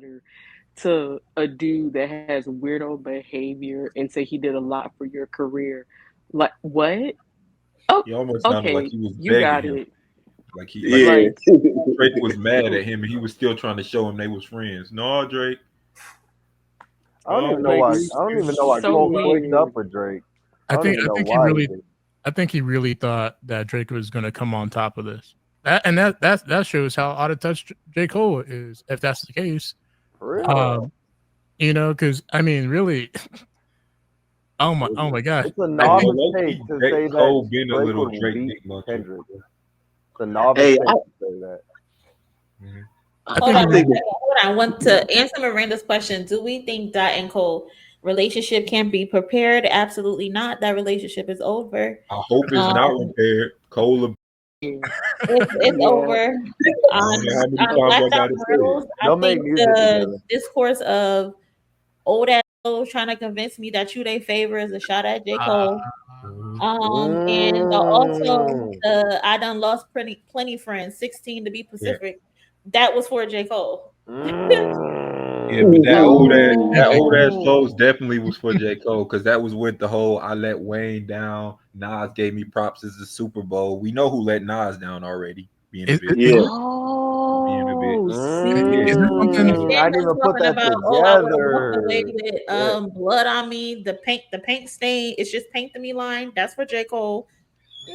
letter to a dude that has weirdo behavior and say he did a lot for your career. Like what? Oh, He almost sounded like okay, he was you begging got him. it. Like Yeah. Like Drake was mad at him and he was still trying to show him they was friends. No, Drake. I don't even know like why. I don't even know why so Cole clicked up weird. for Drake. I I don't think even I know think he why he really did. I think he really thought that Drake was going to come on top of this. That shows how out of touch J. Cole is, if that's the case. For real. You know, because I mean, really, oh my god, It's a Hey, novice low take key, to J. say Cole that been a Drake little would Drake beat dick monkey. Kendrick. It's a novice Hey, take to say that. Mhm. I Hold think on, I think hold on. I want to answer Miranda's question. Do we think Dot and Cole relationship can be prepared? Absolutely not. That relationship is over. I hope it's not Um, repaired. Cole, Yeah, it's yeah. over. I don't know how many On times Black I Dot gotta say it. Girls, I They'll make think music the together. discourse of old ass Cole trying to convince me that you they favor is a shot at J. Cole. Mhm. And also Mm. the I done lost plenty friends, 16 to be Yeah, Pacific. That was for J. Cole. yeah, but that old ass Oh, post definitely was for J. Cole because that was with the whole I let Wayne down. Nas gave me props as the Super Bowl. We know who let Nas down already. Being a is, bitch. is, yeah. Being a bitch. oh, Yeah. is there something? And I then didn't been even put talking that about, oh, I would have walked away together. with Shit. blood on me, the paint stain. It's just paint to me line. That's for J. Cole.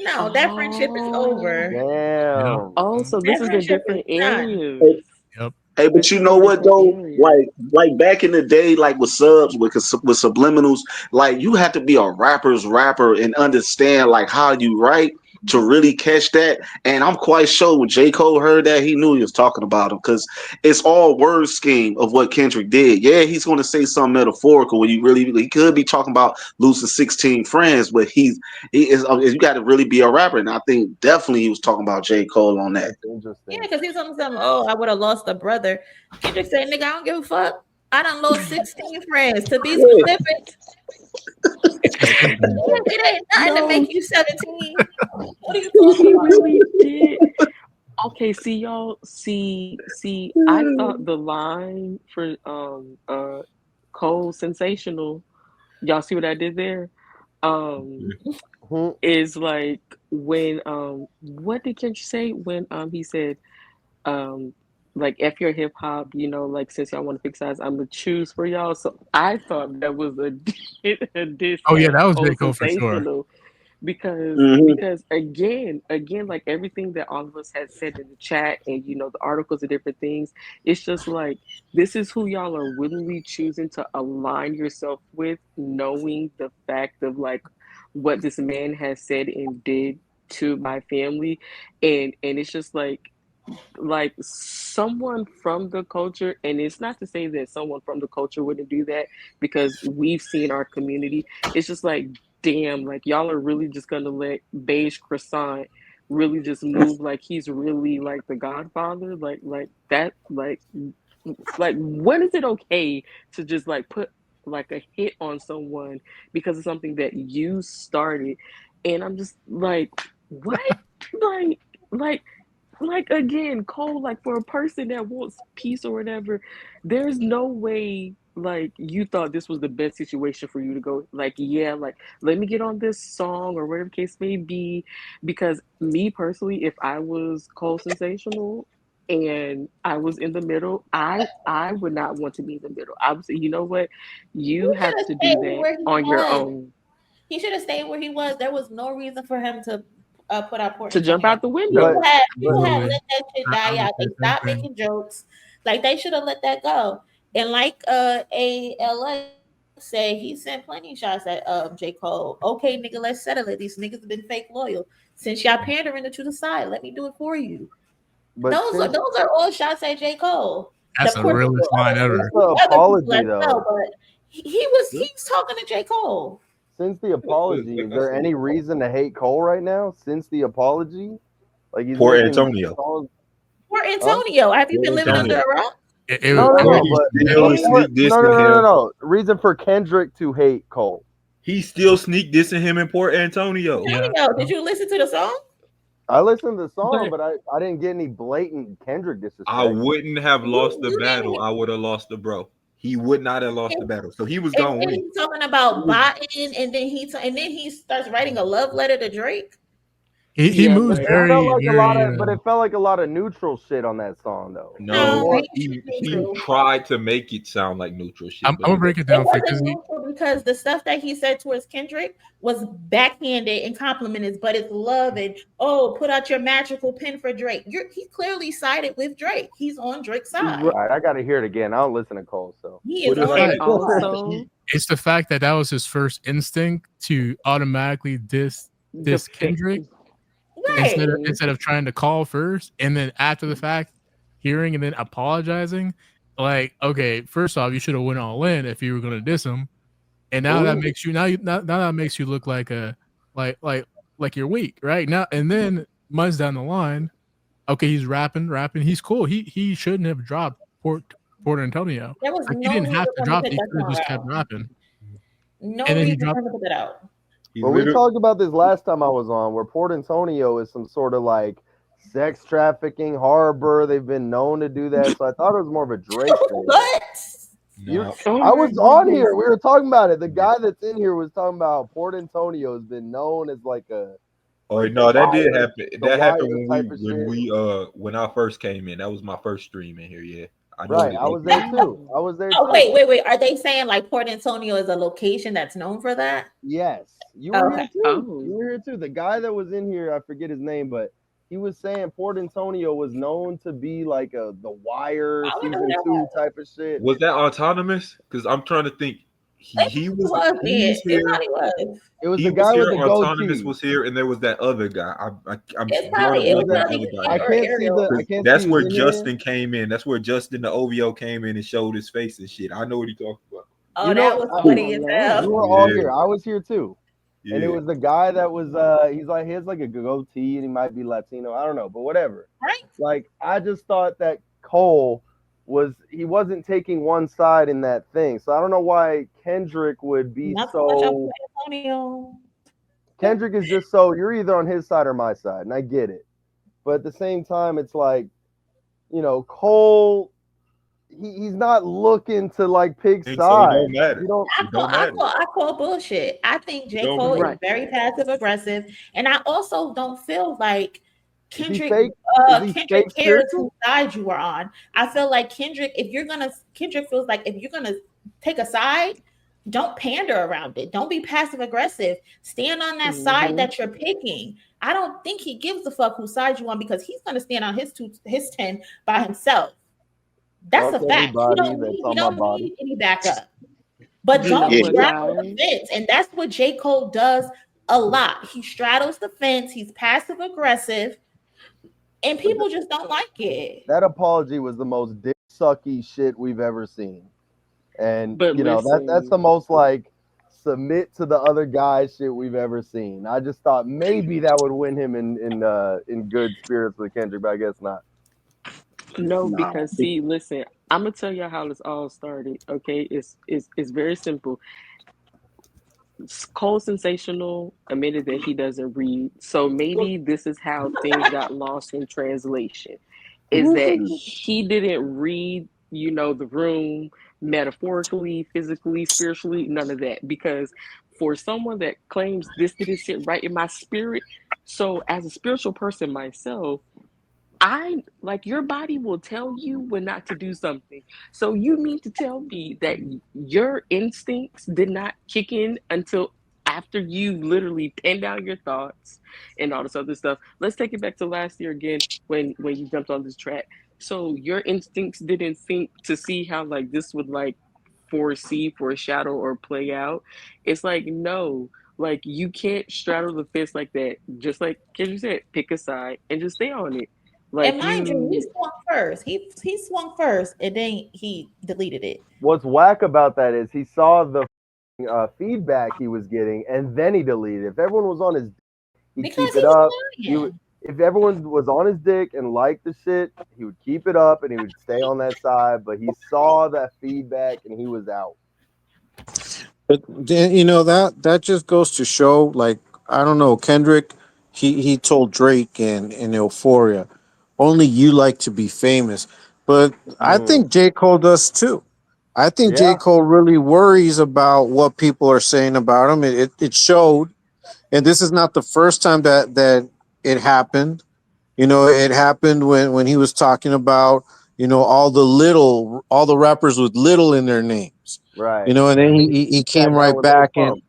No, that friendship is oh, over. Yep, Damn. oh. So this That is in friendship is different done. areas. yep. Hey, but This you is know in what different though? areas. Like back in the day, like with subs with subliminals, like you had to be a rapper's rapper and understand like how you write to really catch that. And I'm quite sure when J. Cole heard that, he knew he was talking about him because it's all word scheme of what Kendrick did. Yeah, he's going to say something metaphorical when you really he could be talking about losing 16 friends, but he is you got to really be a rapper. And I think definitely he was talking about J. Cole on that. That's Yeah, interesting. because he's on something. Oh, I would have lost a brother. Kendrick said, "Nigga, I don't give a fuck. I done lost 16 friends to be Yeah. specific. It's just different. It ain't nothing to No, make you 17. What are you talking he about?" really did. Okay, see y'all. See. I thought the line for Cole sensational. Y'all see what I did there? Um, Mhm. is like when what did Kendrick say when he said um like F your hip hop, you know, like since y'all want to pick sides, I'm gonna choose for y'all. So I thought that was a a diss Oh yeah, at that was Cole J. Cole for sure. sensational because Hmm. again like everything that all of us had said in the chat and you know the articles and different things, it's just like this is who y'all are willingly choosing to align yourself with, knowing the fact of like what this man has said and did to my family, and it's just like someone from the culture, and it's not to say that someone from the culture wouldn't do that because we've seen our community. It's just like damn, like y'all are really just gonna let beige croissant really just move like he's really like the godfather, like that, like when is it okay to just like put like a hit on someone because of something that you started? And I'm just like what, like like like again, Cole, like for a person that wants peace or whatever, there's no way like you thought this was the best situation for you to go like yeah, like let me get on this song or whatever case may be. Because me personally, if I was Cole sensational and I was in the middle, I would not want to be in the middle. I would say, you know what, He you should have have to do stayed that where he on your was. own. He should have stayed where he was. There was no reason for him to put out Port To jump Antonio. out the But window. People but had Absolutely. let that shit I die would out. say They the same stopped thing. making jokes. Like they should have let that go. And like ALX said, he sent plenty of shots at J. Cole. Okay, nigga, let's settle it. These niggas have been fake loyal. Since y'all pandering to the side, let me do it for you. but since Those are all shots at J. Cole. That's Of the course, the, realest line since ever. the the other people apology as well, though, but since, he's talking to J. Cole. since the apology, Like is I there said, any reason to hate Cole right now? Since the apology, like he's Poor making Antonio. songs, Or huh? Antonio. Have you Poor been living under Antonio. a rock? It No, was no, Where no. he's But still before, sneak no, dissing no, no, no, him. no. Reason for Kendrick to hate Cole. He's still sneak dissing him in Port Antonio. yeah. Antonio, did you listen to the song? I listened to the song, But but I didn't get any blatant Kendrick disrespect. I wouldn't have lost the You battle. didn't. I would have lost the bro. He would not have lost the battle. So he was And gonna then win. he's talking about botting, and then he starts writing a love letter to Drake. He yeah, moves like It felt very, like a lot very. of, but it felt like a lot of neutral shit on that song, though. It was No, No, more. he neutral. tried to make it sound like neutral shit, I'm but gonna it break it It down for you wasn't because neutral because the stuff that he said towards Kendrick was backhanded and complimented, but it's love and put out your magical pen for Drake. He clearly sided with Drake. He's on Drake's All side. right, I got to hear it again. I don't listen to Cole, so. He is But on it's and Drake's like side. also it's the fact that was his first instinct to automatically diss the Kendrick Right. instead of trying to call first, and then after the fact, hearing and then apologizing. Like, okay, first off, you should have went all in if you were gonna diss him, and now that makes you now that makes you look like a like you're weak, right? Now and then months down the line, okay, he's rapping, he's cool. He shouldn't have dropped Port Antonio. There was Like he no didn't have reason to for him to drop it. put He that could have song just kept out. rapping, No and then he reason for dropped. him to put it out. he Well, we literally talked about this last time I was on, where Port Antonio is some sort of like sex trafficking harbor. They've been known to do that, so I thought it was more of a Drake thing. What? nah, oh I my was on goodness. here. We were talking about it. The guy that's in here was talking about Port Antonio has been known as like a oh like no, the that did wire, happen. the That happened wire type of shit. when I first came in. That was my first stream in here. Yeah, I know what Right, it I was looked there like. too. I was there Oh, too. wait. Are they saying like Port Antonio is a location that's known for that? Yes, you were here Okay. too. Oh. You were here too. The guy that was in here, I forget his name, but he was saying Port Antonio was known to be like the Wire I wonder who season that 2 was. type of shit. Was that autonomous? Because I'm trying to think. He It was was he it. was It here. probably was. It was He the was guy with here. the Autonomous goatee. was here, and there was that other guy. I'm It drawing a probably it was blank on that? the probably other him guy. or Ariel. I can't That's see where who's in Justin came in. That's where Justin the OVO came in and showed his face and shit. I know what he talking about. Oh, You that know, was Oh funny as hell. you Lord. were all Yeah, here. I was here too. And it yeah. was the guy that was he's like he has like a goatee and he might be Latino. I don't know, but whatever. Right? Like I just thought that Cole he wasn't taking one side in that thing. So I don't know why Kendrick would be Not so much on so. Port Antonio. Kendrick is just so you're either on his side or my side, and I get it. But at the same time, it's like, Cole, he's not looking to like pick And so it don't sides. matter. You don't. It don't matter. I call bullshit. I think It J. don't Cole matter. is Right. very passive aggressive, and I also don't feel like Is he Kendrick fake? Is he Kendrick fake cares spiritual? whose side you are on. I feel like Kendrick feels like if you're gonna take a side, don't pander around it. Don't be passive aggressive. Stand on that side that you're picking. I don't think he gives a fuck whose side you on because he's gonna stand on his 10 by himself. That's Fuck a fact. everybody that's on He my don't body. need any backup. But You don't know what, straddle the guys? fence. And that's what J. Cole does a lot. He straddles the fence, he's passive aggressive, and people just don't like it. That apology was the most dick sucky shit we've ever seen. And But that's listen, the most like submit to the other guy shit we've ever seen. I just thought maybe that would win him in good spirits with Kendrick, but I guess not. no, because see, listen, I'm gonna tell you how this all started. Okay, it's very simple. Cole Sensational admitted that he doesn't read, so maybe this is how things got lost in translation. Is that he didn't read, the room metaphorically, physically, spiritually, none of that. Because for someone that claims this didn't sit right in my spirit, so as a spiritual person myself, I like your body will tell you when not to do something. So you mean to tell me that your instincts did not kick in until after you literally penned down your thoughts and all this other stuff? Let's take it back to last year again when you jumped on this track. So your instincts didn't think to see how like this would like foreshadow or play out. It's like no, like you can't straddle the fence like that. Just like Kendrick said, pick a side and just stay on it. And Like mind you, he you, swung first. He swung first, and then he deleted it. What's whack about that is he saw the feedback he was getting and then he deleted it. If everyone was on his he'd Because keep it up. If everyone was on his dick and liked the shit, he would keep it up and he would stay on that side. But he saw that feedback and he was out. But then, that just goes to show, like, I don't know, Kendrick, he told Drake in Euphoria, only you like to be famous. But I think J. Cole does too. I think J. Yeah, Cole really worries about what people are saying about him. It showed, and this is not the first time that it happened. You know, it happened when he was talking about, you know, all the rappers with little in their names. You right. know, and then he He came sat down right with Lil back and Pump.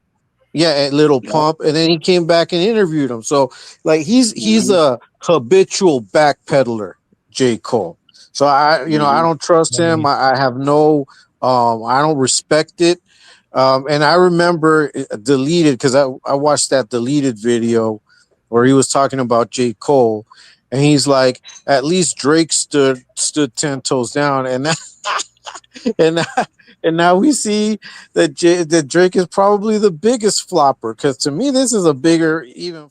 yeah, at Little Yeah. Pump, and then he came back and interviewed him. So like he's Mhm. a habitual backpedaler, J. Cole. So I Mhm. don't trust him. I have no I don't respect it. And I remember deleted because I watched that deleted video where he was talking about J. Cole, and he's like, at least Drake stood 10 toes down, and and and now we see that Drake is probably the biggest flopper because to me this is a bigger even